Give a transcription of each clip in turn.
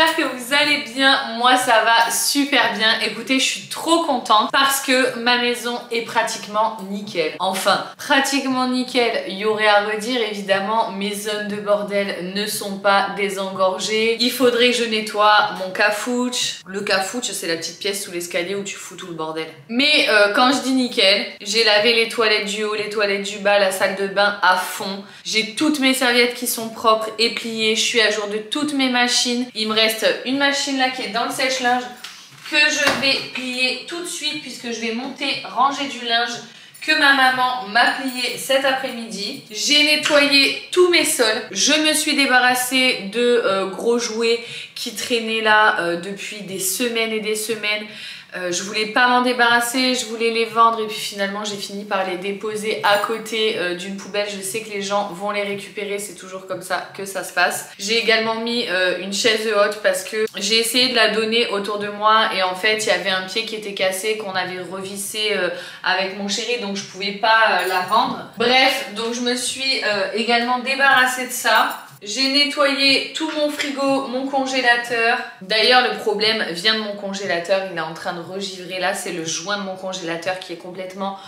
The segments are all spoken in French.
j'espère que vous allez bien. Moi ça va super bien. Écoutez, je suis trop contente parce que ma maison est pratiquement nickel. Enfin, pratiquement nickel, il y aurait à redire évidemment, mes zones de bordel ne sont pas désengorgées. Il faudrait que je nettoie mon cafouche. Le cafouche, c'est la petite pièce sous l'escalier où tu fous tout le bordel. Mais quand je dis nickel, j'ai lavé les toilettes du haut, les toilettes du bas, la salle de bain à fond. J'ai toutes mes serviettes qui sont propres et pliées. Je suis à jour de toutes mes machines. Il me reste une machine là qui est dans le sèche-linge que je vais plier tout de suite puisque je vais monter, ranger du linge que ma maman m'a plié cet après-midi. J'ai nettoyé tous mes sols. Je me suis débarrassée de gros jouets qui traînaient là depuis des semaines et des semaines. Je voulais pas m'en débarrasser, je voulais les vendre et puis finalement j'ai fini par les déposer à côté d'une poubelle. Je sais que les gens vont les récupérer, c'est toujours comme ça que ça se passe. J'ai également mis une chaise haute parce que j'ai essayé de la donner autour de moi et en fait il y avait un pied qui était cassé qu'on avait revissé avec mon chéri, donc je pouvais pas la vendre. Bref, donc je me suis également débarrassée de ça. J'ai nettoyé tout mon frigo, mon congélateur. D'ailleurs, le problème vient de mon congélateur. Il est en train de regivrer. Là, c'est le joint de mon congélateur qui est complètement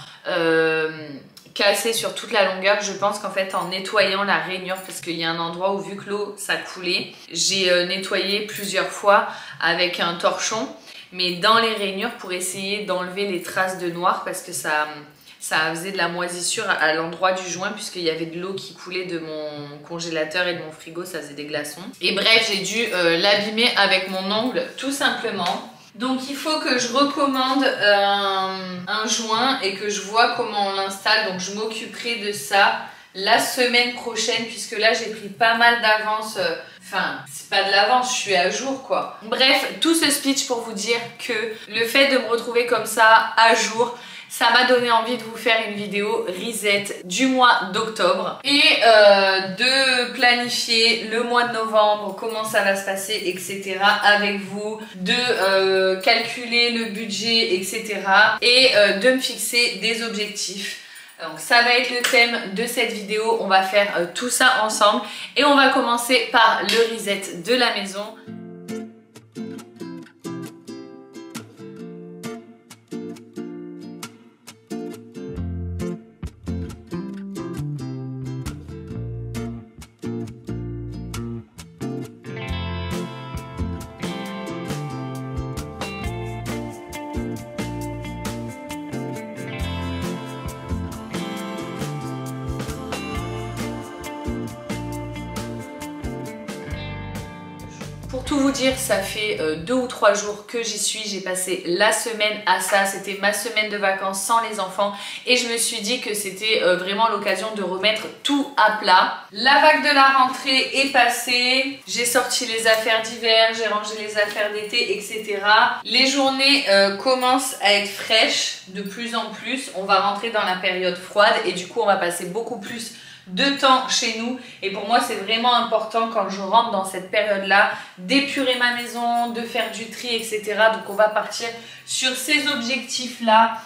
cassé sur toute la longueur. Je pense qu'en fait, en nettoyant la rainure, parce qu'il y a un endroit où, vu que l'eau, ça coulait, j'ai nettoyé plusieurs fois avec un torchon, mais dans les rainures pour essayer d'enlever les traces de noir parce que ça faisait de la moisissure à l'endroit du joint puisqu'il y avait de l'eau qui coulait de mon congélateur et de mon frigo, ça faisait des glaçons. Et bref, j'ai dû l'abîmer avec mon ongle tout simplement. Donc il faut que je recommande un joint et que je vois comment on l'installe. Donc je m'occuperai de ça la semaine prochaine puisque là j'ai pris pas mal d'avance. Enfin, c'est pas de l'avance, je suis à jour quoi. Bref, tout ce speech pour vous dire que le fait de me retrouver comme ça à jour, ça m'a donné envie de vous faire une vidéo reset du mois d'octobre et de planifier le mois de novembre, comment ça va se passer, etc. avec vous, de calculer le budget, etc. et de me fixer des objectifs. Donc ça va être le thème de cette vidéo, on va faire tout ça ensemble et on va commencer par le reset de la maison. Pour tout vous dire, ça fait 2 ou 3 jours que j'y suis. J'ai passé la semaine à ça. C'était ma semaine de vacances sans les enfants. Et je me suis dit que c'était vraiment l'occasion de remettre tout à plat. La vague de la rentrée est passée. J'ai sorti les affaires d'hiver, j'ai rangé les affaires d'été, etc. Les journées commencent à être fraîches de plus en plus. On va rentrer dans la période froide et du coup, on va passer beaucoup plus de temps chez nous et pour moi c'est vraiment important quand je rentre dans cette période là d'épurer ma maison, de faire du tri, etc. Donc on va partir sur ces objectifs là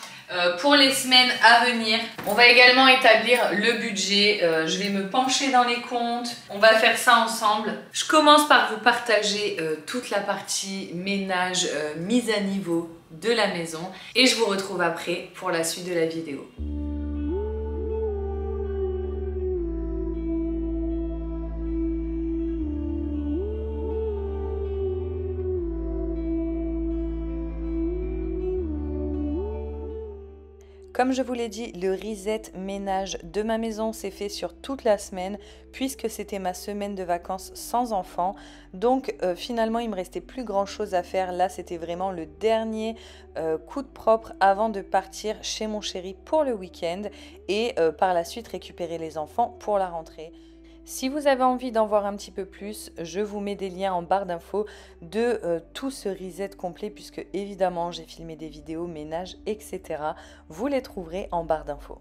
pour les semaines à venir. On va également établir le budget, je vais me pencher dans les comptes, on va faire ça ensemble. Je commence par vous partager toute la partie ménage, mise à niveau de la maison et je vous retrouve après pour la suite de la vidéo. Comme je vous l'ai dit, le reset ménage de ma maison s'est fait sur toute la semaine puisque c'était ma semaine de vacances sans enfants. Donc finalement, il me restait plus grand chose à faire. Là, c'était vraiment le dernier coup de propre avant de partir chez mon chéri pour le week-end et par la suite récupérer les enfants pour la rentrée. Si vous avez envie d'en voir un petit peu plus, je vous mets des liens en barre d'infos de tout ce reset complet puisque évidemment j'ai filmé des vidéos, ménage, etc. Vous les trouverez en barre d'infos.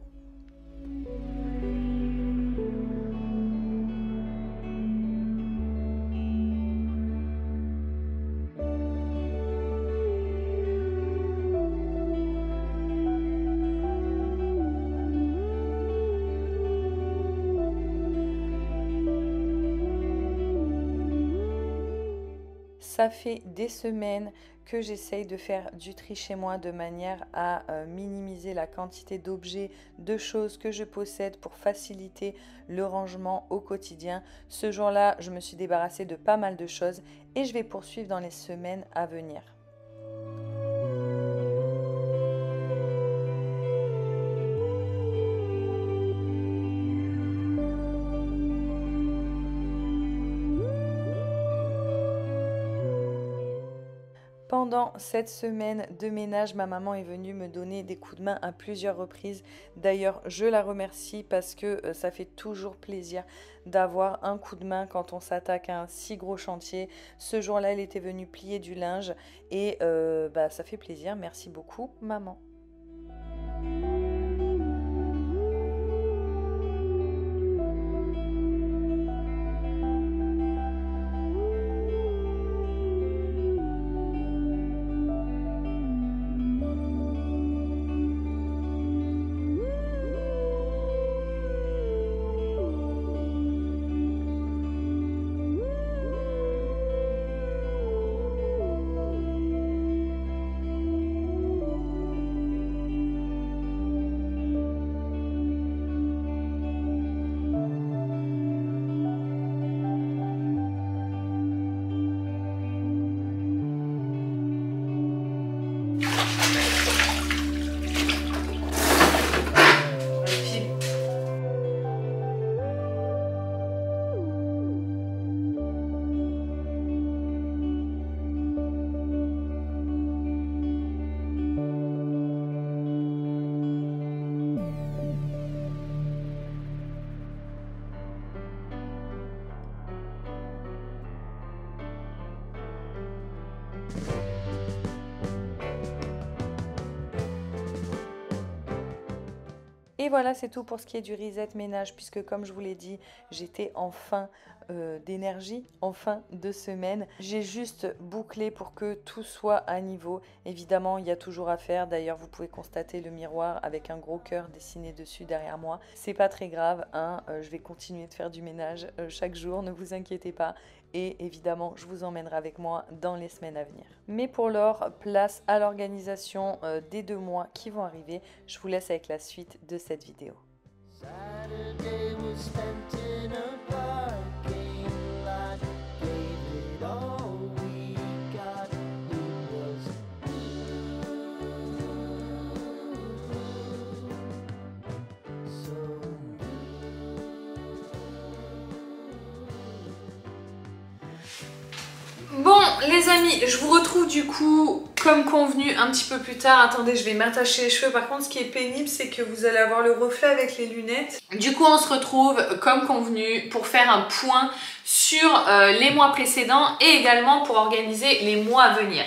Ça fait des semaines que j'essaye de faire du tri chez moi de manière à minimiser la quantité d'objets, de choses que je possède pour faciliter le rangement au quotidien. Ce jour-là, je me suis débarrassée de pas mal de choses et je vais poursuivre dans les semaines à venir. Pendant cette semaine de ménage, ma maman est venue me donner des coups de main à plusieurs reprises. D'ailleurs, je la remercie parce que ça fait toujours plaisir d'avoir un coup de main quand on s'attaque à un si gros chantier. Ce jour-là, elle était venue plier du linge et ça fait plaisir. Merci beaucoup, maman. Et voilà, c'est tout pour ce qui est du reset ménage, puisque comme je vous l'ai dit, j'étais en fin d'énergie, en fin de semaine. J'ai juste bouclé pour que tout soit à niveau. Évidemment, il y a toujours à faire. D'ailleurs, vous pouvez constater le miroir avec un gros cœur dessiné dessus derrière moi. C'est pas très grave, hein. Je vais continuer de faire du ménage chaque jour, ne vous inquiétez pas. Et évidemment, je vous emmènerai avec moi dans les semaines à venir. Mais pour l'heure, place à l'organisation des 2 mois qui vont arriver. Je vous laisse avec la suite de cette vidéo. Bon les amis, je vous retrouve du coup comme convenu un petit peu plus tard. Attendez, je vais m'attacher les cheveux. Par contre, ce qui est pénible, c'est que vous allez avoir le reflet avec les lunettes. Du coup, on se retrouve comme convenu pour faire un point sur les mois précédents et également pour organiser les mois à venir.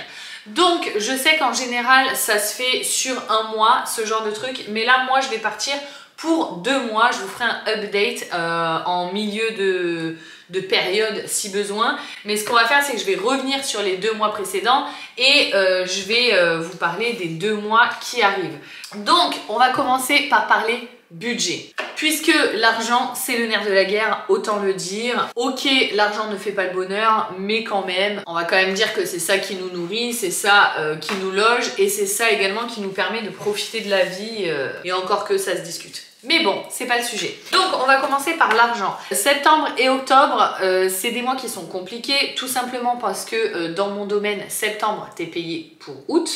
Donc, je sais qu'en général, ça se fait sur un mois, ce genre de truc. Mais là, moi, je vais partir pour 2 mois. Je vous ferai un update en milieu de période si besoin. Mais ce qu'on va faire, c'est que je vais revenir sur les 2 mois précédents et je vais vous parler des 2 mois qui arrivent. Donc, on va commencer par parler budget. Puisque l'argent, c'est le nerf de la guerre, autant le dire. Ok, l'argent ne fait pas le bonheur, mais quand même, on va quand même dire que c'est ça qui nous nourrit, c'est ça qui nous loge et c'est ça également qui nous permet de profiter de la vie et encore que ça se discute. Mais bon, c'est pas le sujet. Donc, on va commencer par l'argent. Septembre et octobre, c'est des mois qui sont compliqués, tout simplement parce que dans mon domaine, septembre, t'es payé pour août.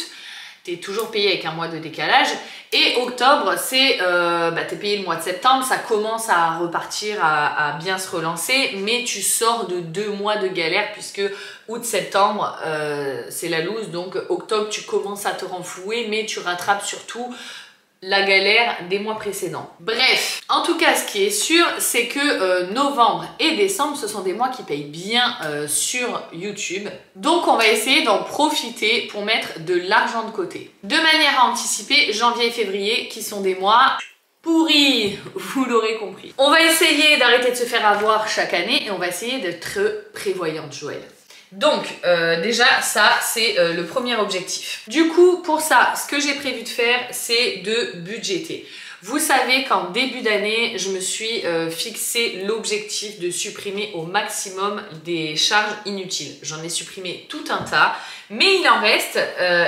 T'es toujours payé avec un mois de décalage. Et octobre, c'est t'es payé le mois de septembre, ça commence à repartir, à bien se relancer, mais tu sors de 2 mois de galère puisque août-septembre, c'est la loose. Donc octobre, tu commences à te renflouer, mais tu rattrapes surtout la galère des mois précédents. Bref, en tout cas, ce qui est sûr, c'est que novembre et décembre, ce sont des mois qui payent bien sur YouTube. Donc, on va essayer d'en profiter pour mettre de l'argent de côté. De manière à anticiper janvier et février, qui sont des mois pourris, vous l'aurez compris. On va essayer d'arrêter de se faire avoir chaque année et on va essayer d'être prévoyante, Joël. Donc déjà ça c'est le premier objectif. Du coup pour ça ce que j'ai prévu de faire c'est de budgéter. Vous savez qu'en début d'année, je me suis fixé l'objectif de supprimer au maximum des charges inutiles. J'en ai supprimé tout un tas, mais il en reste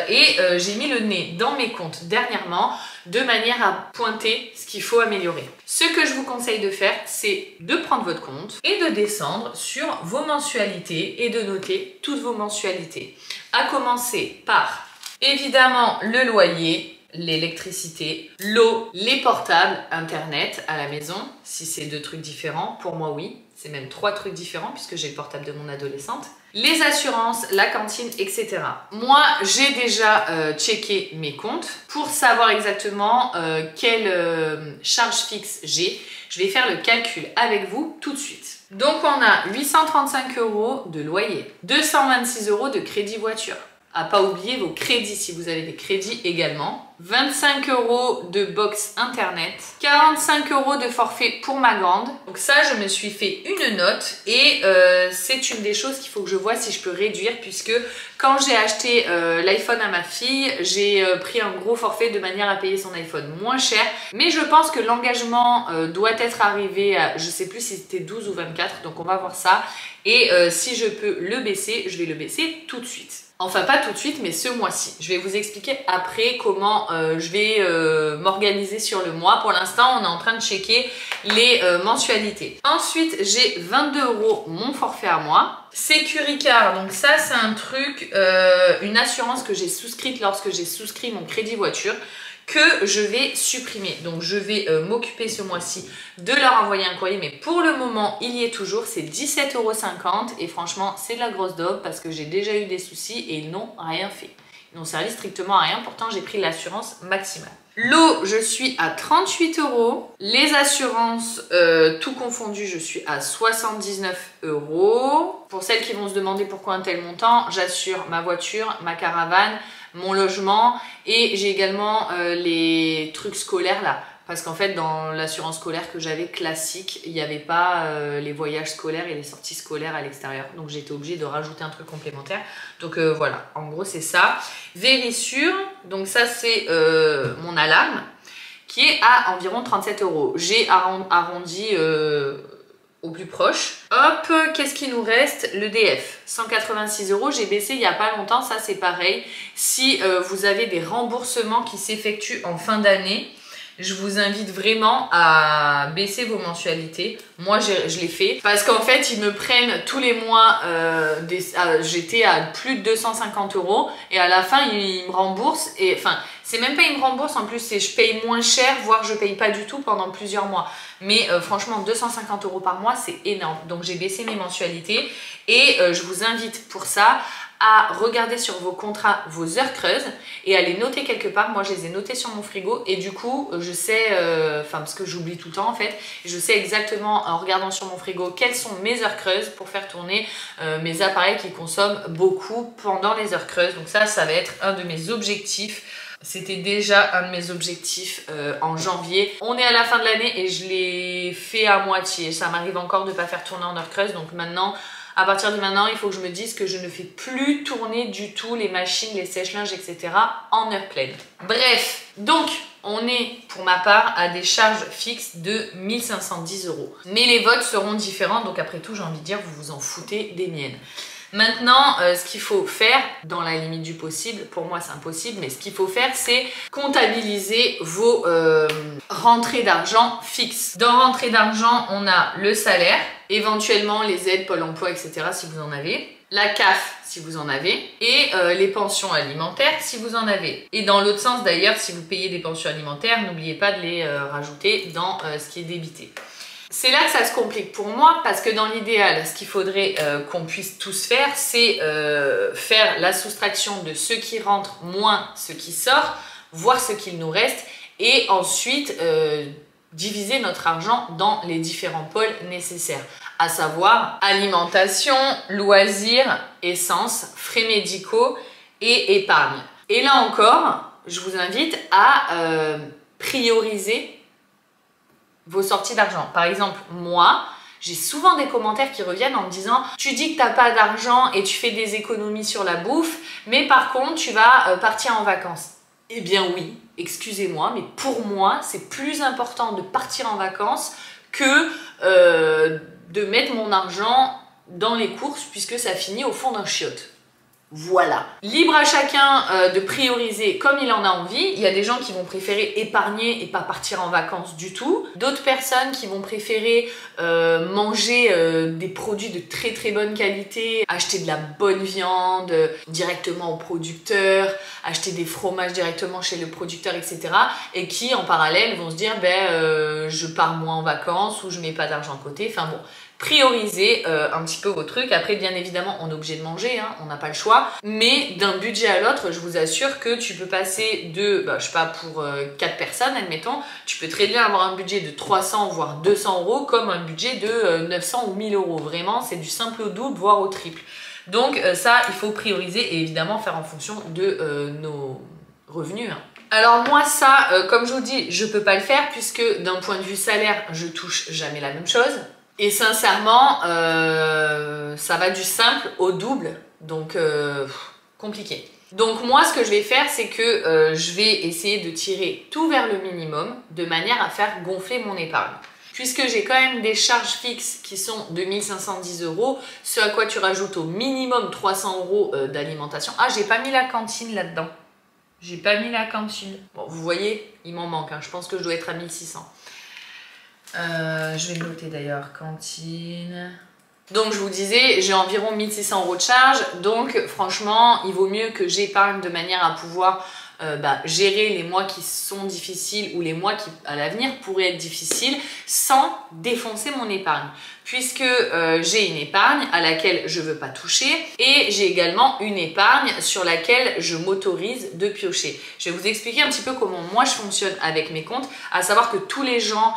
et j'ai mis le nez dans mes comptes dernièrement de manière à pointer ce qu'il faut améliorer. Ce que je vous conseille de faire, c'est de prendre votre compte et de descendre sur vos mensualités et de noter toutes vos mensualités. À commencer par, évidemment, le loyer, l'électricité, l'eau, les portables, internet à la maison, si c'est 2 trucs différents, pour moi oui, c'est même 3 trucs différents puisque j'ai le portable de mon adolescente, les assurances, la cantine, etc. Moi, j'ai déjà checké mes comptes pour savoir exactement quelle charge fixe j'ai. Je vais faire le calcul avec vous tout de suite. Donc on a 835 € de loyer, 226 € de crédit voiture. À pas oublier vos crédits si vous avez des crédits également. 25 € de box internet. 45 € de forfait pour ma grande. Donc ça, je me suis fait une note et c'est une des choses qu'il faut que je vois si je peux réduire puisque quand j'ai acheté l'iPhone à ma fille, j'ai pris un gros forfait de manière à payer son iPhone moins cher. Mais je pense que l'engagement doit être arrivé à, je sais plus si c'était 12 ou 24, donc on va voir ça. Et si je peux le baisser, je vais le baisser tout de suite. Enfin pas tout de suite mais ce mois-ci. Je vais vous expliquer après comment je vais m'organiser sur le mois. Pour l'instant on est en train de checker les mensualités. Ensuite j'ai 22 € mon forfait à moi. Securicar, donc ça c'est un truc, une assurance que j'ai souscrite lorsque j'ai souscrit mon crédit voiture, que je vais supprimer. Donc je vais m'occuper ce mois-ci de leur envoyer un courrier, mais pour le moment il y est toujours, c'est 17,50 € et franchement c'est de la grosse daube parce que j'ai déjà eu des soucis et ils n'ont rien fait. Ils n'ont servi strictement à rien, pourtant j'ai pris l'assurance maximale. L'eau, je suis à 38 €. Les assurances, tout confondu, je suis à 79 €. Pour celles qui vont se demander pourquoi un tel montant, j'assure ma voiture, ma caravane, mon logement et j'ai également les trucs scolaires là. Parce qu'en fait, dans l'assurance scolaire que j'avais classique, il n'y avait pas les voyages scolaires et les sorties scolaires à l'extérieur. Donc j'étais obligée de rajouter un truc complémentaire. Donc voilà, en gros c'est ça. Vérissure, donc ça c'est mon alarme qui est à environ 37 €. J'ai arrondi au plus proche. Hop, qu'est-ce qui nous reste? Le DF, 186 €. J'ai baissé il n'y a pas longtemps, ça c'est pareil. Si vous avez des remboursements qui s'effectuent en fin d'année, je vous invite vraiment à baisser vos mensualités. Moi, je l'ai fait parce qu'en fait, ils me prennent tous les mois, j'étais à plus de 250 € et à la fin, ils me remboursent. Et enfin, c'est même pas ils me remboursent, en plus, c'est je paye moins cher, voire je paye pas du tout pendant plusieurs mois. Mais franchement, 250 € par mois, c'est énorme. Donc, j'ai baissé mes mensualités et je vous invite pour ça à regarder sur vos contrats vos heures creuses et à les noter quelque part. Moi je les ai notées sur mon frigo et du coup je sais, parce que j'oublie tout le temps en fait, je sais exactement en regardant sur mon frigo quelles sont mes heures creuses pour faire tourner mes appareils qui consomment beaucoup pendant les heures creuses. Donc ça va être un de mes objectifs. C'était déjà un de mes objectifs en janvier. On est à la fin de l'année et je l'ai fait à moitié. Ça m'arrive encore de ne pas faire tourner en heure creuse. Donc maintenant, à partir de maintenant, il faut que je me dise que je ne fais plus tourner du tout les machines, les sèche-linges, etc. en heure pleine. Bref, donc on est pour ma part à des charges fixes de 1510 €. Mais les votes seront différents, donc après tout, j'ai envie de dire, vous vous en foutez des miennes. Maintenant, ce qu'il faut faire, dans la limite du possible, pour moi c'est impossible, mais ce qu'il faut faire, c'est comptabiliser vos rentrées d'argent fixes. Dans rentrées d'argent, on a le salaire, éventuellement les aides, Pôle emploi, etc. si vous en avez, la CAF si vous en avez, et les pensions alimentaires si vous en avez. Et dans l'autre sens d'ailleurs, si vous payez des pensions alimentaires, n'oubliez pas de les rajouter dans ce qui est débité. C'est là que ça se complique pour moi parce que dans l'idéal, ce qu'il faudrait qu'on puisse tous faire, c'est faire la soustraction de ce qui rentre moins ce qui sort, voir ce qu'il nous reste et ensuite diviser notre argent dans les différents pôles nécessaires, à savoir alimentation, loisirs, essence, frais médicaux et épargne. Et là encore, je vous invite à prioriser vos sorties d'argent. Par exemple, moi, j'ai souvent des commentaires qui reviennent en me disant « Tu dis que t'as pas d'argent et tu fais des économies sur la bouffe, mais par contre, tu vas partir en vacances. » Eh bien oui, excusez-moi, mais pour moi, c'est plus important de partir en vacances que de mettre mon argent dans les courses puisque ça finit au fond d'un chiotte. Voilà. Libre à chacun de prioriser comme il en a envie. Il y a des gens qui vont préférer épargner et pas partir en vacances du tout. D'autres personnes qui vont préférer manger des produits de très très bonne qualité, acheter de la bonne viande directement au producteur, acheter des fromages directement chez le producteur, etc. Et qui en parallèle vont se dire je pars moins en vacances ou je mets pas d'argent de côté. Enfin bon. Priorisez un petit peu vos trucs. Après, bien évidemment, on est obligé de manger, hein, on n'a pas le choix. Mais d'un budget à l'autre, je vous assure que tu peux passer de, je sais pas, pour 4 personnes, admettons, tu peux très bien avoir un budget de 300 voire 200 euros comme un budget de 900 ou 1000 euros. Vraiment, c'est du simple au double, voire au triple. Donc ça, il faut prioriser et évidemment faire en fonction de nos revenus. Hein. Alors moi ça, comme je vous dis, je peux pas le faire puisque d'un point de vue salaire, je touche jamais la même chose. Et sincèrement, ça va du simple au double, donc compliqué. Donc moi, ce que je vais faire, c'est que je vais essayer de tirer tout vers le minimum, de manière à faire gonfler mon épargne. Puisque j'ai quand même des charges fixes qui sont de 1510 euros, ce à quoi tu rajoutes au minimum 300 euros d'alimentation. Ah, j'ai pas mis la cantine là-dedans. J'ai pas mis la cantine. Bon, vous voyez, il m'en manque, hein. Je pense que je dois être à 1600. Je vais le noter d'ailleurs, cantine. Donc je vous disais, j'ai environ 1600 euros de charge. Donc franchement, il vaut mieux que j'épargne de manière à pouvoir gérer les mois qui sont difficiles ou les mois qui à l'avenir pourraient être difficiles sans défoncer mon épargne. Puisque j'ai une épargne à laquelle je ne veux pas toucher et j'ai également une épargne sur laquelle je m'autorise de piocher. Je vais vous expliquer un petit peu comment moi je fonctionne avec mes comptes, à savoir que tous les gens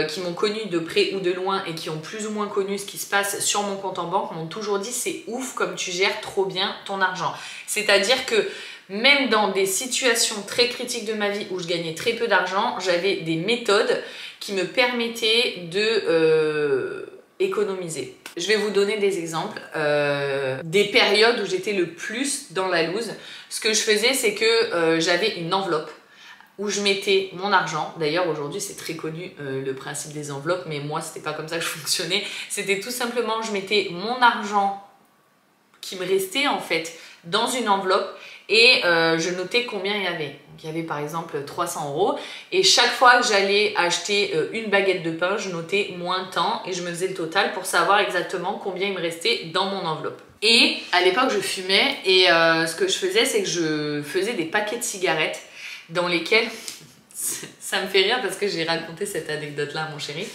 qui m'ont connu de près ou de loin et qui ont plus ou moins connu ce qui se passe sur mon compte en banque m'ont toujours dit c'est ouf comme tu gères trop bien ton argent. C'est-à-dire que même dans des situations très critiques de ma vie où je gagnais très peu d'argent, j'avais des méthodes qui me permettaient de économiser. Je vais vous donner des exemples, des périodes où j'étais le plus dans la loose. Ce que je faisais, c'est que j'avais une enveloppe où je mettais mon argent. D'ailleurs, aujourd'hui, c'est très connu le principe des enveloppes, mais moi, c'était pas comme ça que je fonctionnais. C'était tout simplement, je mettais mon argent qui me restait en fait dans une enveloppe et je notais combien il y avait. Donc, il y avait par exemple 300 euros et chaque fois que j'allais acheter une baguette de pain, je notais moins tant et je me faisais le total pour savoir exactement combien il me restait dans mon enveloppe. Et à l'époque, je fumais et ce que je faisais, c'est que je faisais des paquets de cigarettes dans lesquels... Ça me fait rire parce que j'ai raconté cette anecdote-là à mon chéri.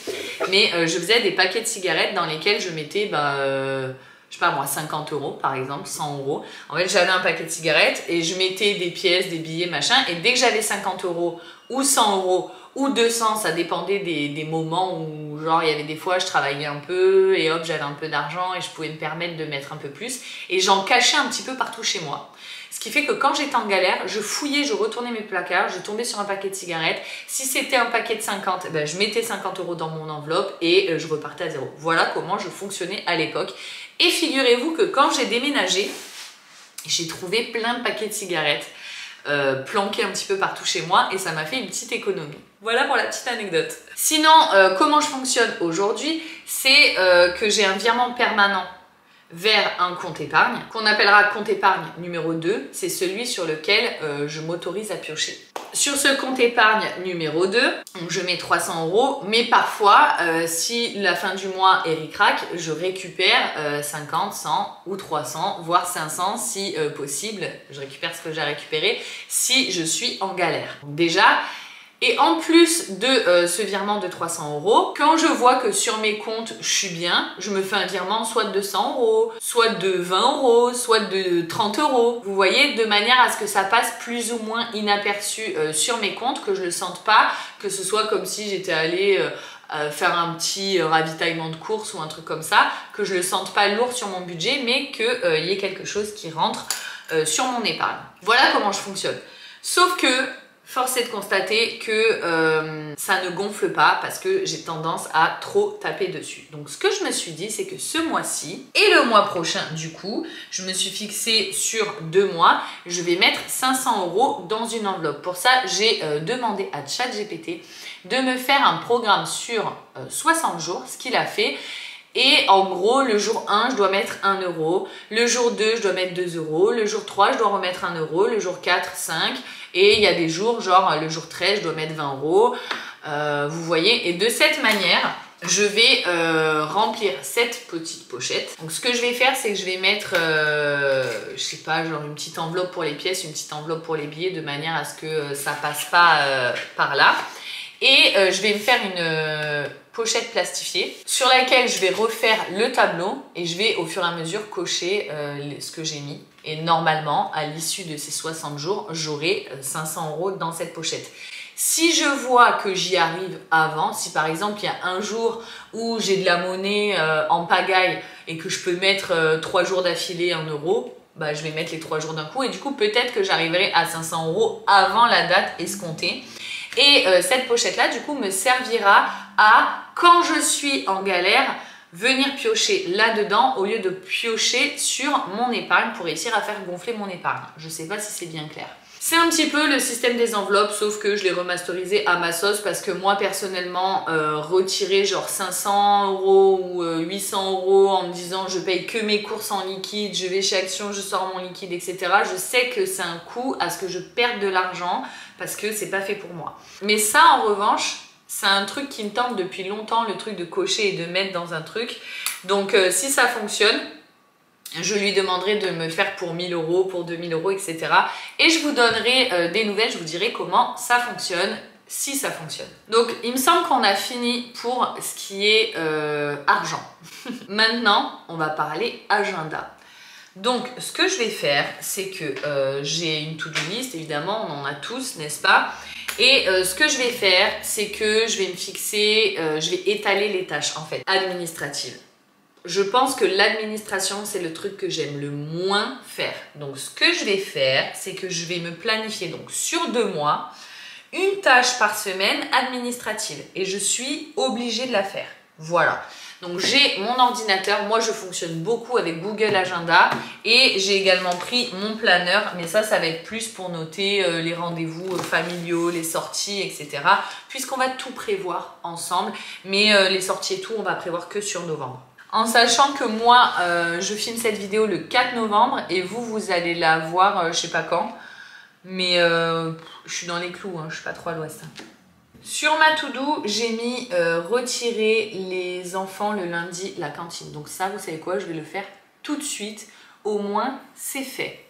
Mais je faisais des paquets de cigarettes dans lesquels je mettais... je sais pas moi, 50 euros par exemple, 100 euros. En fait, j'avais un paquet de cigarettes et je mettais des pièces, des billets, machin. Et dès que j'avais 50 euros ou 100 euros ou 200, ça dépendait des moments où, genre, il y avait des fois, je travaillais un peu et hop, j'avais un peu d'argent et je pouvais me permettre de mettre un peu plus. Et j'en cachais un petit peu partout chez moi. Ce qui fait que quand j'étais en galère, je fouillais, je retournais mes placards, je tombais sur un paquet de cigarettes. Si c'était un paquet de 50, je mettais 50 euros dans mon enveloppe et je repartais à zéro. Voilà comment je fonctionnais à l'époque. Et figurez-vous que quand j'ai déménagé, j'ai trouvé plein de paquets de cigarettes planqués un petit peu partout chez moi et ça m'a fait une petite économie. Voilà pour la petite anecdote. Sinon, comment je fonctionne aujourd'hui, c'est que j'ai un virement permanent vers un compte épargne, qu'on appellera compte épargne numéro 2, c'est celui sur lequel je m'autorise à piocher. Sur ce compte épargne numéro 2, je mets 300 euros, mais parfois, si la fin du mois est ric-rac, je récupère 50, 100 ou 300, voire 500 si possible. Je récupère ce que j'ai récupéré si je suis en galère. Déjà, et en plus de ce virement de 300 euros, quand je vois que sur mes comptes, je suis bien, je me fais un virement soit de 100 euros, soit de 20 euros, soit de 30 euros. Vous voyez, de manière à ce que ça passe plus ou moins inaperçu sur mes comptes, que je ne le sente pas, que ce soit comme si j'étais allée faire un petit ravitaillement de course ou un truc comme ça, que je ne le sente pas lourd sur mon budget, mais qu'il y ait quelque chose qui rentre sur mon épargne. Voilà comment je fonctionne. Sauf que Force est de constater que ça ne gonfle pas parce que j'ai tendance à trop taper dessus. Donc ce que je me suis dit, c'est que ce mois-ci et le mois prochain, du coup, je me suis fixée sur 2 mois, je vais mettre 500 € dans une enveloppe. Pour ça, j'ai demandé à ChatGPT de me faire un programme sur 60 jours, ce qu'il a fait. Et en gros, le jour 1, je dois mettre 1 €, le jour 2, je dois mettre 2 €, le jour 3, je dois remettre 1 €, le jour 4, 5, et il y a des jours, genre le jour 13, je dois mettre 20 €, vous voyez. Et de cette manière, je vais remplir cette petite pochette. Donc ce que je vais faire, c'est que je vais mettre, je sais pas, genre une petite enveloppe pour les pièces, une petite enveloppe pour les billets, de manière à ce que ça passe pas par là. Et je vais me faire une pochette plastifiée sur laquelle je vais refaire le tableau et je vais au fur et à mesure cocher ce que j'ai mis. Et normalement, à l'issue de ces 60 jours, j'aurai 500 € dans cette pochette. Si je vois que j'y arrive avant, si par exemple il y a un jour où j'ai de la monnaie en pagaille et que je peux mettre 3 jours d'affilée 1 €, bah, je vais mettre les 3 jours d'un coup et du coup peut-être que j'arriverai à 500 € avant la date escomptée. Et cette pochette-là, du coup, me servira à, quand je suis en galère, venir piocher là-dedans au lieu de piocher sur mon épargne pour réussir à faire gonfler mon épargne. Je ne sais pas si c'est bien clair. C'est un petit peu le système des enveloppes, sauf que je l'ai remasterisé à ma sauce parce que moi, personnellement, retirer genre 500 € ou 800 € en me disant je paye que mes courses en liquide, je vais chez Action, je sors mon liquide, etc. Je sais que c'est un coût à ce que je perde de l'argent parce que c'est pas fait pour moi. Mais ça, en revanche, c'est un truc qui me tente depuis longtemps, le truc de cocher et de mettre dans un truc. Donc, si ça fonctionne, je lui demanderai de me faire pour 1000 €, pour 2000 €, etc. Et je vous donnerai des nouvelles, je vous dirai comment ça fonctionne, si ça fonctionne. Donc, il me semble qu'on a fini pour ce qui est argent. Maintenant, on va parler agenda. Donc, ce que je vais faire, c'est que j'ai une to-do list, évidemment, on en a tous, n'est-ce pas? Et ce que je vais faire, c'est que je vais me fixer, je vais étaler les tâches, en fait, administratives. Je pense que l'administration, c'est le truc que j'aime le moins faire. Donc, ce que je vais faire, c'est que je vais me planifier, donc sur 2 mois, une tâche par semaine administrative. Et je suis obligée de la faire. Voilà. Donc, j'ai mon ordinateur. Moi, je fonctionne beaucoup avec Google Agenda. Et j'ai également pris mon planeur. Mais ça va être plus pour noter les rendez-vous familiaux, les sorties, etc. Puisqu'on va tout prévoir ensemble. Mais les sorties et tout, on va prévoir que sur novembre. En sachant que moi, je filme cette vidéo le 4 novembre et vous allez la voir je sais pas quand. Mais je suis dans les clous, hein, je suis pas trop à l'ouest. Sur ma to-do, j'ai mis retirer les enfants le lundi la cantine. Donc ça, vous savez quoi, je vais le faire tout de suite. Au moins, c'est fait.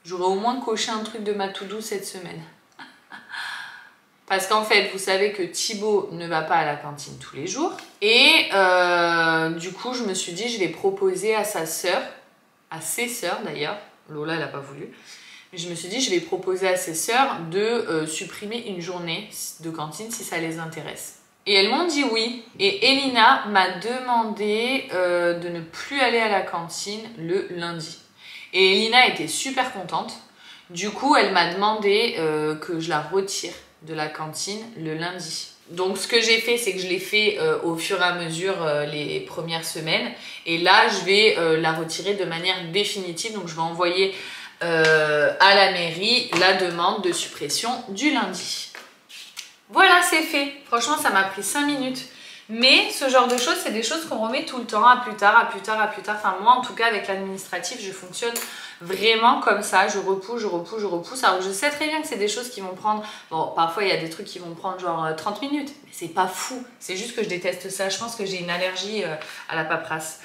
J'aurai au moins coché un truc de ma to-do cette semaine. Parce qu'en fait, vous savez que Thibaut ne va pas à la cantine tous les jours. Et du coup, je me suis dit, je vais proposer à sa sœur, à ses sœurs d'ailleurs, Lola, elle n'a pas voulu, mais je me suis dit, je vais proposer à ses sœurs de supprimer une journée de cantine si ça les intéresse. Et elles m'ont dit oui. Et Elina m'a demandé de ne plus aller à la cantine le lundi. Et Elina était super contente. Du coup, elle m'a demandé que je la retire de la cantine le lundi. Donc ce que j'ai fait, c'est que je l'ai fait au fur et à mesure les premières semaines. Et là, je vais la retirer de manière définitive. Donc je vais envoyer à la mairie la demande de suppression du lundi. Voilà, c'est fait. Franchement, ça m'a pris 5 minutes. Mais ce genre de choses, c'est des choses qu'on remet tout le temps, à plus tard, à plus tard, à plus tard. Enfin, moi, en tout cas, avec l'administratif, je fonctionne vraiment comme ça. Je repousse, je repousse, je repousse. Alors, je sais très bien que c'est des choses qui vont prendre... Bon, parfois, il y a des trucs qui vont prendre genre 30 minutes. Mais c'est pas fou. C'est juste que je déteste ça. Je pense que j'ai une allergie à la paperasse.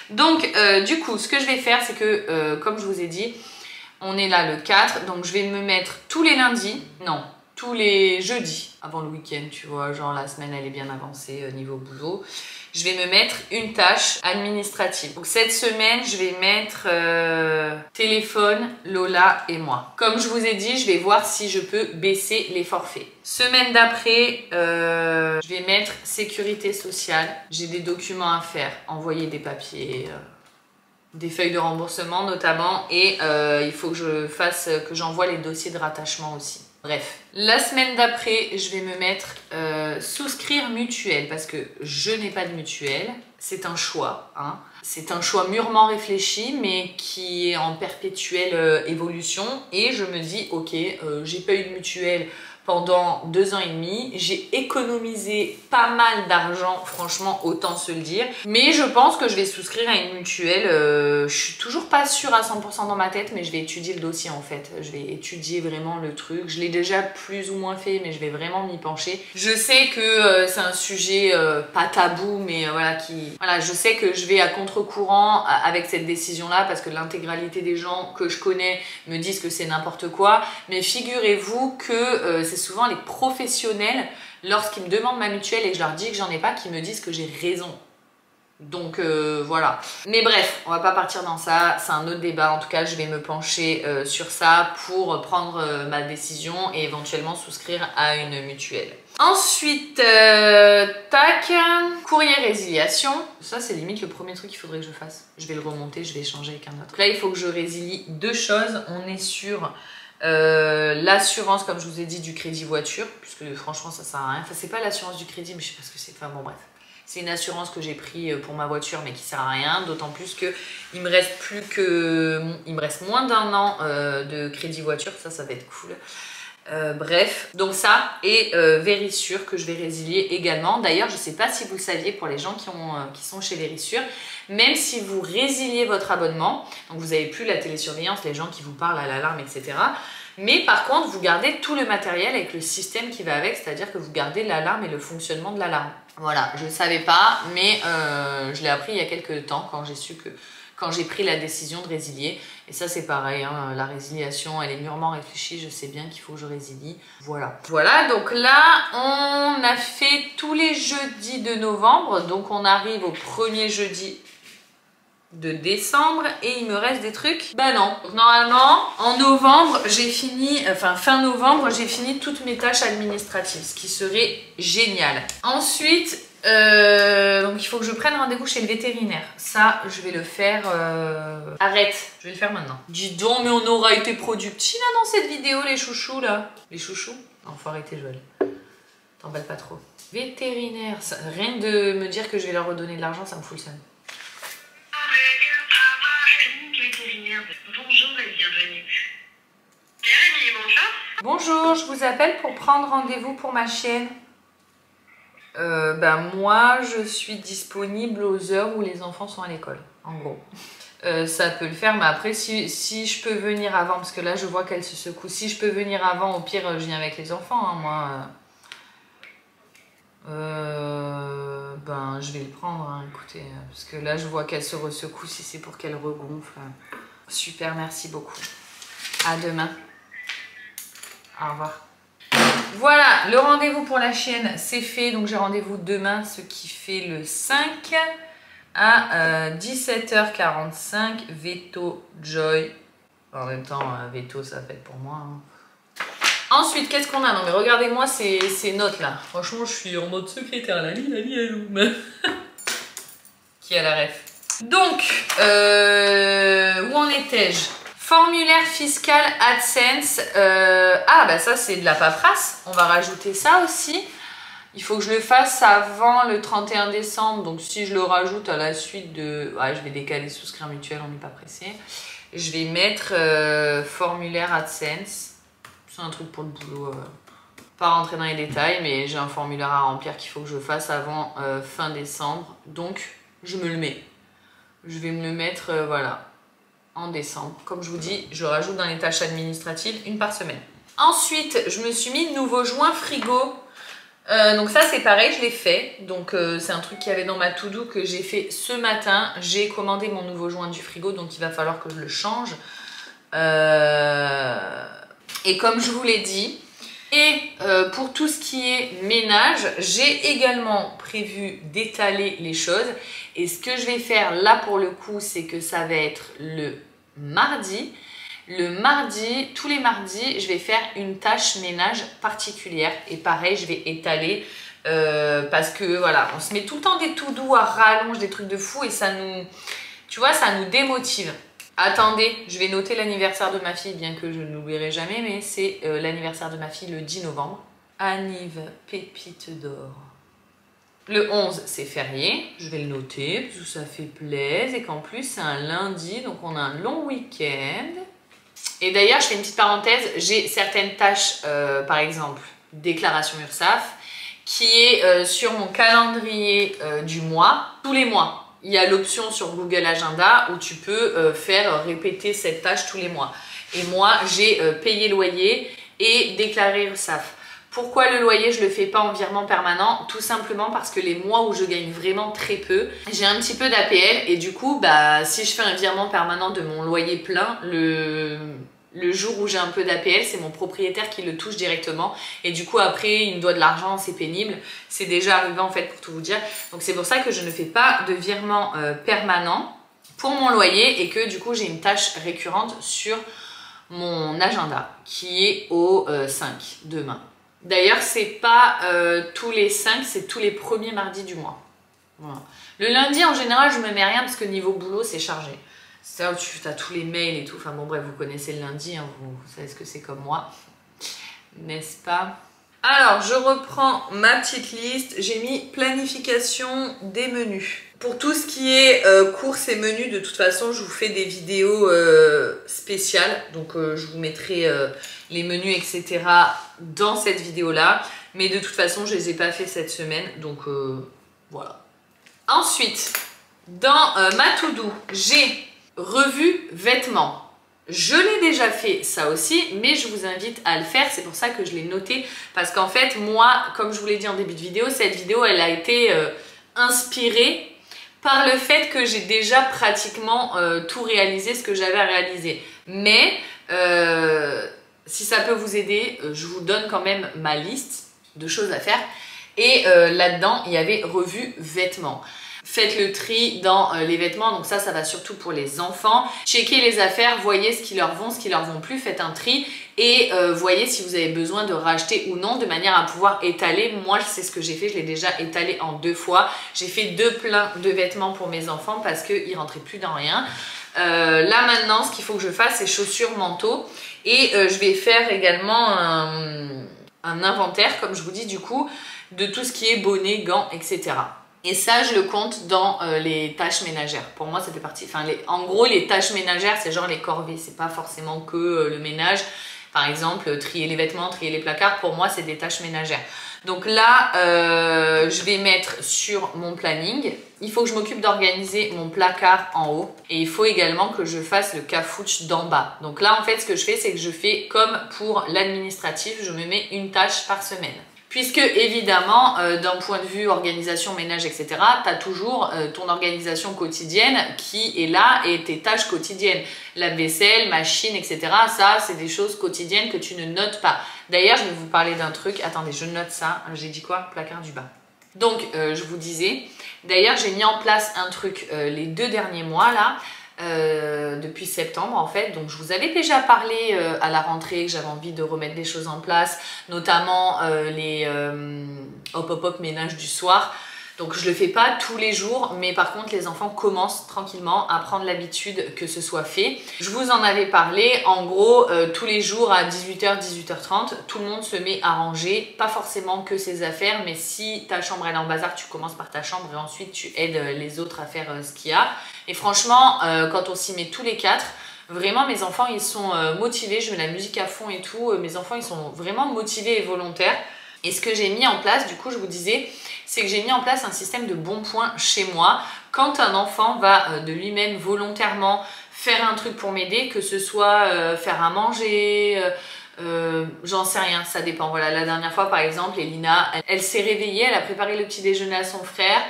Donc, du coup, ce que je vais faire, c'est que, comme je vous ai dit, on est là le 4. Donc, je vais me mettre tous les lundis. Non, tous les jeudis avant le week-end, tu vois, genre la semaine elle est bien avancée niveau boulot, je vais me mettre une tâche administrative. Donc cette semaine je vais mettre téléphone, Lola et moi. Comme je vous ai dit, je vais voir si je peux baisser les forfaits. Semaine d'après, je vais mettre sécurité sociale. J'ai des documents à faire, envoyer des papiers, des feuilles de remboursement notamment, et il faut que j'envoie les dossiers de rattachement aussi. Bref, la semaine d'après, je vais me mettre souscrire mutuelle parce que je n'ai pas de mutuelle. C'est un choix, hein. C'est un choix mûrement réfléchi mais qui est en perpétuelle évolution et je me dis ok, j'ai pas eu de mutuelle pendant 2 ans et demi, j'ai économisé pas mal d'argent, franchement autant se le dire, mais je pense que je vais souscrire à une mutuelle. Je suis toujours pas sûre à 100% dans ma tête, mais je vais étudier le dossier en fait, je vais étudier vraiment le truc, je l'ai déjà plus ou moins fait mais je vais vraiment m'y pencher. Je sais que c'est un sujet pas tabou mais voilà, je sais que je vais à contre-courant avec cette décision là parce que l'intégralité des gens que je connais me disent que c'est n'importe quoi, mais figurez-vous que c'est souvent les professionnels, lorsqu'ils me demandent ma mutuelle et que je leur dis que j'en ai pas, qui me disent que j'ai raison. Donc voilà. Mais bref, on va pas partir dans ça, c'est un autre débat. En tout cas, je vais me pencher sur ça pour prendre ma décision et éventuellement souscrire à une mutuelle. Ensuite, tac, courrier résiliation. Ça, c'est limite le premier truc qu'il faudrait que je fasse. Je vais le remonter, je vais échanger avec un autre. Là, il faut que je résilie 2 choses. On est sur l'assurance, comme je vous ai dit, du crédit voiture, puisque franchement ça sert à rien. Enfin, c'est pas l'assurance du crédit, mais je sais pas ce que c'est. Enfin bon, bref, c'est une assurance que j'ai pris pour ma voiture, mais qui sert à rien. D'autant plus que il me reste moins d'1 an de crédit voiture. Ça va être cool. Bref, donc ça et Verisure que je vais résilier également. D'ailleurs, je sais pas si vous le saviez pour les gens qui sont chez Verisure, même si vous résiliez votre abonnement, donc vous n'avez plus la télésurveillance, les gens qui vous parlent à l'alarme, etc. Mais par contre, vous gardez tout le matériel avec le système qui va avec, c'est-à-dire que vous gardez l'alarme et le fonctionnement de l'alarme. Voilà, je ne savais pas, mais je l'ai appris il y a quelques temps quand j'ai pris la décision de résilier. Et ça c'est pareil, hein, la résiliation elle est mûrement réfléchie, je sais bien qu'il faut que je résilie. Voilà. Voilà, donc là on a fait tous les jeudis de novembre, donc on arrive au premier jeudi de décembre et il me reste des trucs. Bah non, donc normalement en novembre j'ai fini, enfin fin novembre j'ai fini toutes mes tâches administratives, ce qui serait génial. Ensuite donc il faut que je prenne rendez-vous chez le vétérinaire. Ça je vais le faire arrête, je vais le faire maintenant. Dis donc, mais on aura été productifs là dans cette vidéo, les chouchous là. Les chouchous? Non, faut arrêter Joël, t'emballes pas trop. Vétérinaire, ça, rien de me dire que je vais leur redonner de l'argent, ça me fout le seum. Bonjour et bienvenue. Bienvenue, bonjour. Bonjour, je vous appelle pour prendre rendez-vous pour ma chienne. Moi, je suis disponible aux heures où les enfants sont à l'école, en gros. Ça peut le faire, mais après, si je peux venir avant, parce que là, je vois qu'elle se secoue. Si je peux venir avant, au pire, je viens avec les enfants, hein, moi. Je vais le prendre, hein, écoutez, parce que là, je vois qu'elle se ressecoue, si c'est pour qu'elle regonfle. Super, merci beaucoup. À demain. Au revoir. Voilà, le rendez-vous pour la chienne, c'est fait. Donc, j'ai rendez-vous demain, ce qui fait le 5 à 17h45. Veto, Joy. En même temps, Veto, ça va être pour moi. Hein. Ensuite, qu'est-ce qu'on a? Non, mais regardez-moi ces notes là. Franchement, je suis en mode secrétaire. La vie, elle où? Qui a la ref? Donc, où en étais-je? Formulaire fiscal AdSense. Ça, c'est de la paperasse. On va rajouter ça aussi. Il faut que je le fasse avant le 31 décembre. Donc, si je le rajoute à la suite de... je vais décaler souscrire mutuel, on n'est pas pressé. Je vais mettre formulaire AdSense. C'est un truc pour le boulot. Pas rentrer dans les détails, mais j'ai un formulaire à remplir qu'il faut que je fasse avant fin décembre. Donc, je me le mets. Je vais me le mettre, en décembre. Comme je vous dis, je rajoute dans les tâches administratives une par semaine. Ensuite, je me suis mis nouveau joint frigo. Donc ça, c'est pareil, je l'ai fait. Donc c'est un truc qu'il y avait dans ma to-do que j'ai fait ce matin. J'ai commandé mon nouveau joint du frigo, donc il va falloir que je le change. Et comme je vous l'ai dit, pour tout ce qui est ménage, j'ai également prévu d'étaler les choses. Et ce que je vais faire là pour le coup, c'est que ça va être le mardi. Le mardi, tous les mardis, je vais faire une tâche ménage particulière. Et pareil, je vais étaler parce que voilà, on se met tout le temps des tout doux à rallonge, des trucs de fou et ça nous, tu vois, ça nous démotive. Attendez, je vais noter l'anniversaire de ma fille, bien que je ne l'oublierai jamais, mais c'est l'anniversaire de ma fille le 10 novembre. Anniv Pépite d'or. Le 11, c'est férié, je vais le noter, parce que ça fait plaisir, et qu'en plus c'est un lundi, donc on a un long week-end. Et d'ailleurs, je fais une petite parenthèse, j'ai certaines tâches, par exemple, déclaration URSSAF, qui est sur mon calendrier du mois, tous les mois. Il y a l'option sur Google Agenda où tu peux faire répéter cette tâche tous les mois. Et moi, j'ai payé loyer et déclaré URSSAF. Pourquoi le loyer, je ne le fais pas en virement permanent? Tout simplement parce que les mois où je gagne vraiment très peu, j'ai un petit peu d'APL et du coup, bah, si je fais un virement permanent de mon loyer plein, le jour où j'ai un peu d'APL, c'est mon propriétaire qui le touche directement. Et du coup, après, il me doit de l'argent, c'est pénible. C'est déjà arrivé en fait, pour tout vous dire. Donc c'est pour ça que je ne fais pas de virement permanent pour mon loyer et que du coup, j'ai une tâche récurrente sur mon agenda qui est au 5 demain. D'ailleurs, c'est pas tous les 5, c'est tous les premiers mardis du mois. Voilà. Le lundi, en général, je me mets rien parce que niveau boulot, c'est chargé. C'est là où tu as tous les mails et tout. Enfin bon, bref, vous connaissez le lundi, hein, vous savez ce que c'est comme moi. N'est-ce pas? Alors, je reprends ma petite liste. J'ai mis planification des menus. Pour tout ce qui est courses et menus, de toute façon, je vous fais des vidéos spéciales. Donc, je vous mettrai les menus, etc. dans cette vidéo-là. Mais de toute façon, je ne les ai pas fait cette semaine. Donc, voilà. Ensuite, dans ma to-do, j'ai revue vêtements. Je l'ai déjà fait ça aussi, mais je vous invite à le faire. C'est pour ça que je l'ai noté. Parce qu'en fait, moi, comme je vous l'ai dit en début de vidéo, cette vidéo, elle a été inspirée par le fait que j'ai déjà pratiquement tout réalisé, ce que j'avais à réaliser. Mais si ça peut vous aider, je vous donne quand même ma liste de choses à faire. Et là-dedans, il y avait revue vêtements. Faites le tri dans les vêtements, donc ça va surtout pour les enfants. Checkez les affaires, voyez ce qui leur vont, ce qui leur vont plus, faites un tri et voyez si vous avez besoin de racheter ou non de manière à pouvoir étaler. Moi, c'est ce que j'ai fait, je l'ai déjà étalé en 2 fois. J'ai fait 2 pleins de vêtements pour mes enfants parce qu'ils rentraient plus dans rien. Là maintenant, ce qu'il faut que je fasse, c'est chaussures, manteaux et je vais faire également un inventaire, comme je vous dis du coup, de tout ce qui est bonnet, gants, etc. Et ça, je le compte dans les tâches ménagères. Pour moi, ça fait partie... Enfin, en gros, les tâches ménagères, c'est genre les corvées. C'est pas forcément que le ménage. Par exemple, trier les vêtements, trier les placards. Pour moi, c'est des tâches ménagères. Donc là, je vais mettre sur mon planning. Il faut que je m'occupe d'organiser mon placard en haut. Et il faut également que je fasse le cafouche d'en bas. Donc là, en fait, ce que je fais, c'est que je fais comme pour l'administratif. Je me mets une tâche par semaine. Puisque évidemment, d'un point de vue organisation, ménage, etc., tu as toujours ton organisation quotidienne qui est là et tes tâches quotidiennes. La vaisselle, machine, etc. Ça, c'est des choses quotidiennes que tu ne notes pas. D'ailleurs, je vais vous parler d'un truc. Attendez, je note ça. J'ai dit quoi? Placard du bas. Donc, je vous disais, d'ailleurs, j'ai mis en place un truc les 2 derniers mois là. Depuis septembre en fait, donc je vous avais déjà parlé à la rentrée que j'avais envie de remettre des choses en place, notamment les hop ménage du soir. Donc je le fais pas tous les jours, mais par contre les enfants commencent tranquillement à prendre l'habitude que ce soit fait. Je vous en avais parlé, en gros tous les jours à 18h, 18h30, tout le monde se met à ranger, pas forcément que ses affaires, mais si ta chambre elle est en bazar, tu commences par ta chambre et ensuite tu aides les autres à faire ce qu'il y a. Et franchement, quand on s'y met tous les 4, vraiment mes enfants ils sont motivés, je mets la musique à fond et tout, mes enfants ils sont vraiment motivés et volontaires. Et ce que j'ai mis en place, du coup je vous disais, c'est que j'ai mis en place un système de bons points chez moi. Quand un enfant va de lui-même volontairement faire un truc pour m'aider, que ce soit faire à manger, j'en sais rien, ça dépend. Voilà, la dernière fois par exemple, Elina, elle s'est réveillée, elle a préparé le petit déjeuner à son frère,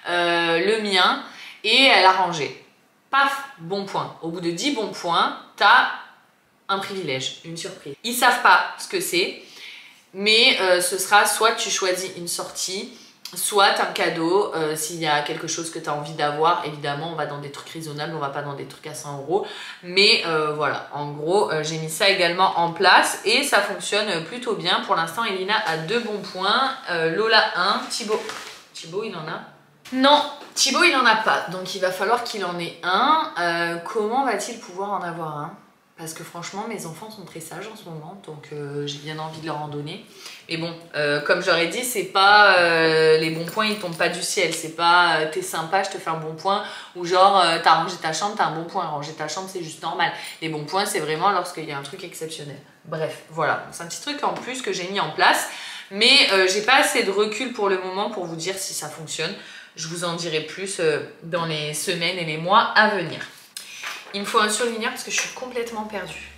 le mien, et elle a rangé. Paf, bon point. Au bout de 10 bons points, t'as un privilège, une surprise. Ils savent pas ce que c'est, mais ce sera soit tu choisis une sortie, soit un cadeau, s'il y a quelque chose que tu as envie d'avoir. Évidemment, on va dans des trucs raisonnables, on va pas dans des trucs à 100 €. Mais voilà, en gros, j'ai mis ça également en place et ça fonctionne plutôt bien. Pour l'instant, Elina a 2 bons points, Lola 1, Thibaut, il en a? Non, Thibaut il en a pas, donc il va falloir qu'il en ait un. Comment va-t-il pouvoir en avoir un? Parce que franchement mes enfants sont très sages en ce moment, donc j'ai bien envie de leur en donner. Mais bon, comme je leur ai dit, c'est pas les bons points ils tombent pas du ciel, c'est pas t'es sympa je te fais un bon point, ou genre t'as rangé ta chambre, t'as un bon point, ranger ta chambre c'est juste normal. Les bons points c'est vraiment lorsqu'il y a un truc exceptionnel. Bref, voilà, c'est un petit truc en plus que j'ai mis en place, mais j'ai pas assez de recul pour le moment pour vous dire si ça fonctionne. Je vous en dirai plus dans les semaines et les mois à venir. Il me faut un surligneur parce que je suis complètement perdue.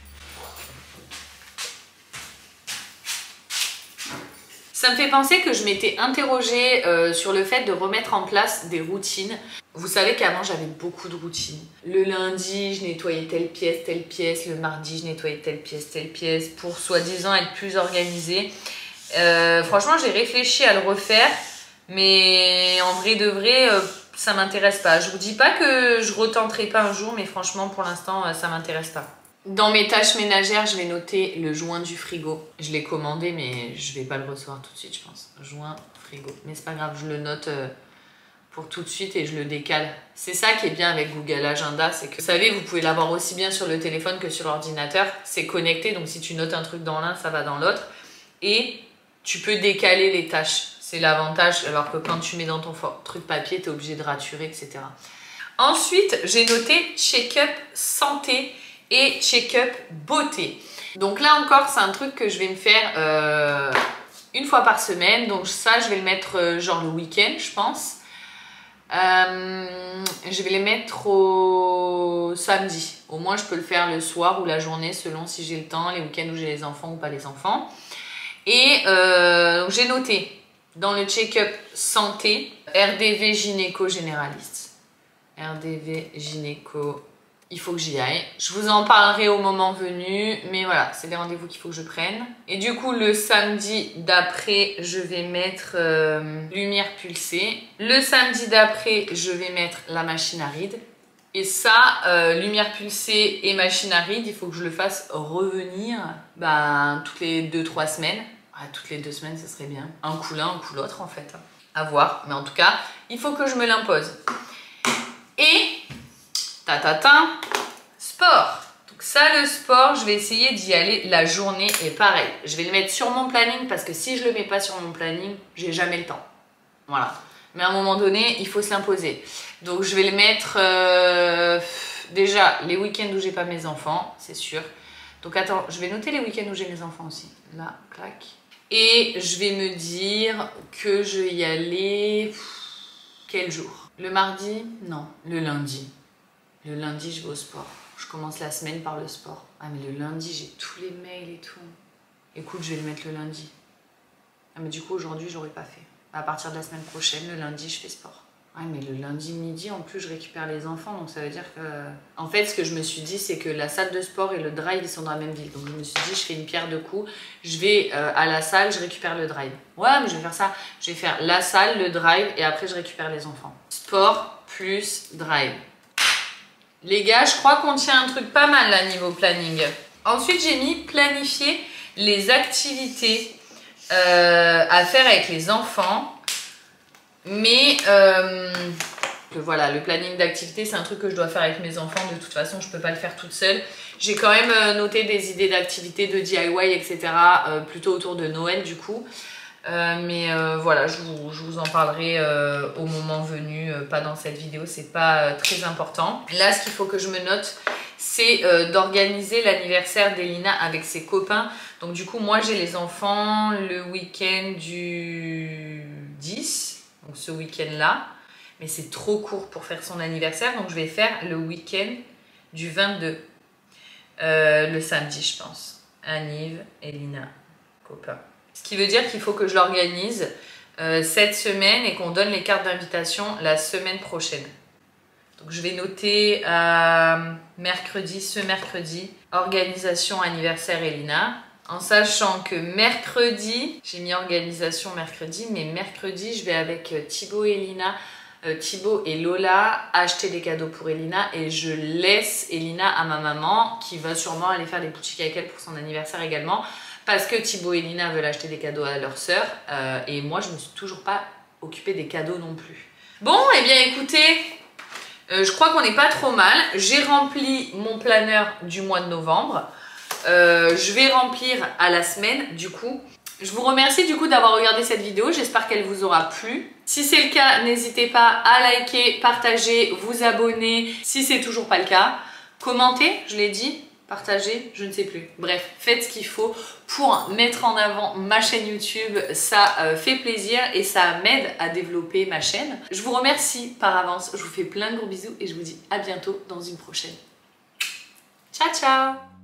Ça me fait penser que je m'étais interrogée sur le fait de remettre en place des routines. Vous savez qu'avant j'avais beaucoup de routines. Le lundi je nettoyais telle pièce, le mardi je nettoyais telle pièce pour soi-disant être plus organisée. Franchement j'ai réfléchi à le refaire, mais en vrai de vrai ça m'intéresse pas. Je vous dis pas que je retenterai pas un jour, mais franchement pour l'instant ça m'intéresse pas. Dans mes tâches ménagères, je vais noter le joint du frigo. Je l'ai commandé, mais je vais pas le recevoir tout de suite, je pense. Joint frigo. Mais c'est pas grave, je le note pour tout de suite et je le décale. C'est ça qui est bien avec Google Agenda, c'est que vous savez, vous pouvez l'avoir aussi bien sur le téléphone que sur l'ordinateur. C'est connecté, donc si tu notes un truc dans l'un, ça va dans l'autre. Et tu peux décaler les tâches. C'est l'avantage, alors que quand tu mets dans ton truc papier, tu es obligé de raturer, etc. Ensuite, j'ai noté check-up santé et check-up beauté. Donc là encore, c'est un truc que je vais me faire une fois par semaine. Donc ça, je vais le mettre genre le week-end, je pense. Je vais les mettre au samedi. Au moins, je peux le faire le soir ou la journée, selon si j'ai le temps, les week-ends où j'ai les enfants ou pas les enfants. Et j'ai noté dans le check-up santé, RDV gynéco généraliste. RDV gynéco, il faut que j'y aille. Je vous en parlerai au moment venu, mais voilà, c'est des rendez-vous qu'il faut que je prenne. Et du coup, le samedi d'après, je vais mettre lumière pulsée. Le samedi d'après, je vais mettre la machine à rides. Et ça, lumière pulsée et machine à rides, il faut que je le fasse revenir toutes les 2-3 semaines. Toutes les 2 semaines, ça serait bien. Un coup l'un, un coup l'autre en fait. À voir. Mais en tout cas, il faut que je me l'impose. Et, sport. Donc ça, le sport, je vais essayer d'y aller la journée. Et pareil, je vais le mettre sur mon planning parce que si je le mets pas sur mon planning, j'ai jamais le temps. Voilà. Mais à un moment donné, il faut se l'imposer. Donc je vais le mettre déjà les week-ends où j'ai pas mes enfants, c'est sûr. Donc attends, je vais noter les week-ends où j'ai mes enfants aussi. Là, clac. Et je vais me dire que je vais y aller... Quel jour? Le mardi? Non, le lundi. Le lundi, je vais au sport. Je commence la semaine par le sport. Ah mais le lundi, j'ai tous les mails et tout. Écoute, je vais le mettre le lundi. Ah mais du coup, aujourd'hui, je l'aurais pas fait. À partir de la semaine prochaine, le lundi, je fais sport. Ah mais le lundi midi, en plus, je récupère les enfants. Donc ça veut dire que... En fait, ce que je me suis dit, c'est que la salle de sport et le drive, ils sont dans la même ville. Donc je me suis dit, je fais une pierre deux coups. Je vais à la salle, je récupère le drive. Ouais, mais je vais faire ça. Je vais faire la salle, le drive et après, je récupère les enfants. Sport plus drive. Les gars, je crois qu'on tient un truc pas mal là, niveau planning. Ensuite, j'ai mis planifier les activités à faire avec les enfants. Mais voilà, le planning d'activité, c'est un truc que je dois faire avec mes enfants. De toute façon, je peux pas le faire toute seule. J'ai quand même noté des idées d'activités de DIY, etc. Plutôt autour de Noël du coup. Voilà, je vous en parlerai au moment venu, pas dans cette vidéo, c'est pas très important. Là, ce qu'il faut que je me note, c'est d'organiser l'anniversaire d'Elina avec ses copains. Donc du coup, moi j'ai les enfants le week-end du 10, donc ce week-end-là. Mais c'est trop court pour faire son anniversaire, donc je vais faire le week-end du 22. Le samedi, je pense. Anniv, Elina, copains. Ce qui veut dire qu'il faut que je l'organise cette semaine et qu'on donne les cartes d'invitation la semaine prochaine. Donc je vais noter mercredi, ce mercredi, organisation anniversaire Elina. En sachant que mercredi, j'ai mis organisation mercredi, mais mercredi je vais avec Thibaut et Elina, Thibaut et Lola acheter des cadeaux pour Elina et je laisse Elina à ma maman qui va sûrement aller faire des boutiques avec elle pour son anniversaire également. Parce que Thibaut et Elina veulent acheter des cadeaux à leur sœur et moi je me suis toujours pas occupée des cadeaux non plus. Bon, eh bien écoutez, je crois qu'on n'est pas trop mal. J'ai rempli mon planeur du mois de novembre. Je vais remplir à la semaine du coup. Je vous remercie du coup d'avoir regardé cette vidéo, j'espère qu'elle vous aura plu. Si c'est le cas, n'hésitez pas à liker, partager, vous abonner si c'est toujours pas le cas. Commentez, je l'ai dit, partagez, je ne sais plus. Bref, faites ce qu'il faut pour mettre en avant ma chaîne YouTube, ça fait plaisir et ça m'aide à développer ma chaîne. Je vous remercie par avance, je vous fais plein de gros bisous et je vous dis à bientôt dans une prochaine. Ciao ciao!